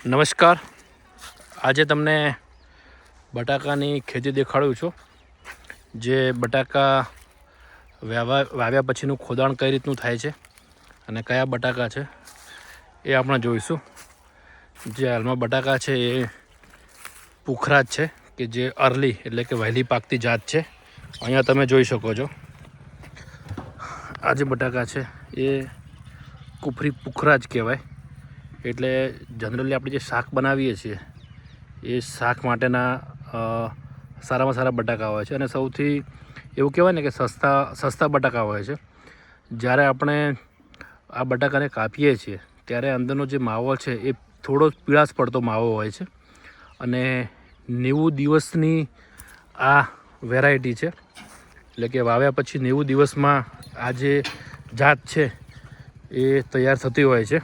નમસ્કાર. આજે તમને બટાકાની ખેતી દેખાડું છું. જે બટાકા વાવ્યા પછીનું ખોદાણ કઈ રીતનું થાય છે અને કયા બટાકા છે એ આપણે જોઈશું. જે હાલમાં બટાકા છે એ પુખરાજ છે કે જે અર્લી એટલે કે વહેલી પાકતી જાત છે. અહીંયા તમે જોઈ શકો છો આ જે બટાકા છે એ કુફરી પુખરાજ કહેવાય. એટલે જનરલી આપણે જે શાક બનાવીએ છીએ એ શાક માટેના સારામાં સારા બટાકા હોય છે અને સૌથી એવું કહેવાય ને કે સસ્તા બટાકા હોય છે. જ્યારે આપણે આ બટાકાને કાપીએ છીએ ત્યારે અંદરનો જે માવો છે એ થોડો પીળાશ પડતો માવો હોય છે અને 90 દિવસની આ વેરાયટી છે. એટલે કે વાવ્યા પછી 90 દિવસમાં આ જે જાત છે એ તૈયાર થતી હોય છે.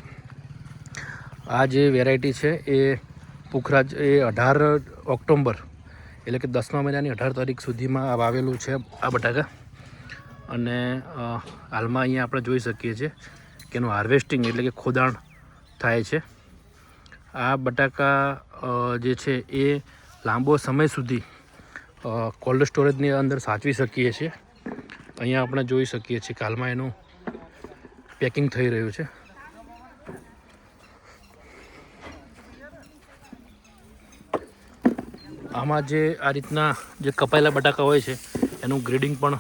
આ જે વેરાયટી છે એ પુખરાજ એ 18 ઓક્ટોબર એટલે કે 10મા મહિનાની 18 તારીખ સુધીમાં આ વાવેલું છે આ બટાકા. અને હાલમાં અહીંયા આપણે જોઈ શકીએ છીએ કે એનું હાર્વેસ્ટિંગ એટલે કે ખોદાણ થાય છે. આ બટાકા જે છે એ લાંબો સમય સુધી કોલ્ડ સ્ટોરેજની અંદર સાચવી શકીએ છીએ. અહીંયા આપણે જોઈ શકીએ છીએ કે હાલમાં એનું પેકિંગ થઈ રહ્યું છે. આમાં જે આ રીતના જે કપાયેલા બટાકા હોય છે એનું ગ્રેડિંગ પણ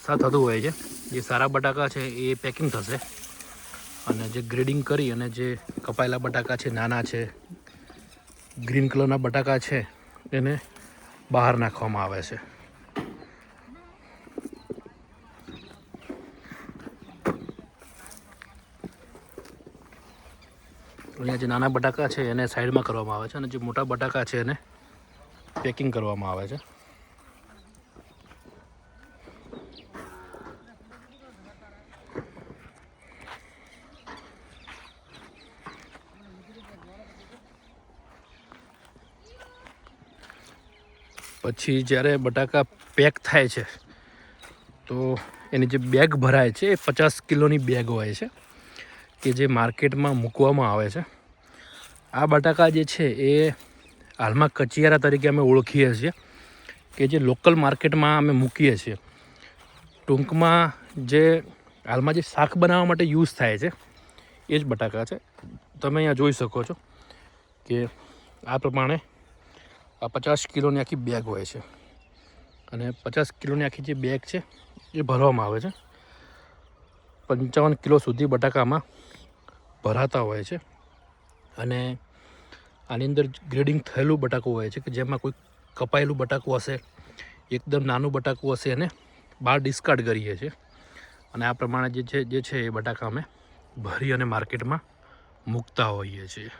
થતું હોય છે. જે સારા બટાકા છે એ પેકિંગ થશે અને જે ગ્રેડિંગ કરી અને જે કપાયેલા બટાકા છે, નાના છે, ગ્રીન કલરના બટાકા છે એને બહાર નાખવામાં આવે છે. અહીંયા જે નાના બટાકા છે એને સાઈડમાં કરવામાં આવે છે અને જે મોટા બટાકા છે એને પેકિંગ કરવામાં આવે છે. પછી જ્યારે બટાકા પેક થાય છે તો એની જે બેગ ભરાય છે એ 50 કિલોની બેગ હોય છે કે જે માર્કેટમાં મૂકવામાં આવે છે. આ બટાકા જે છે એ હાલમાં કચિયારા તરીકે અમે ઓળખીએ છીએ કે જે લોકલ માર્કેટમાં અમે મૂકીએ છીએ. ટૂંકમાં જે હાલમાં જે શાક બનાવવા માટે યુઝ થાય છે એ જ બટાકા છે. તમે અહીંયા જોઈ શકો છો કે આ પ્રમાણે આ 50 કિલોની આખી બેગ હોય છે અને 50 કિલોની આખી જે બેગ છે એ ભરવામાં આવે છે. 55 કિલો સુધી બટાકામાં ભરાતા હોય છે અને આની અંદર ગ્રેડિંગ થયેલું બટાકું હોય છે કે જેમાં કોઈ કપાયેલું બટાકું હશે, એકદમ નાનું બટાકું હશે એને બહાર ડિસ્કાર્ડ કરીએ છીએ. અને આ પ્રમાણે જે છે એ બટાકા અમે ભરી અને માર્કેટમાં મૂકતા હોઈએ છીએ.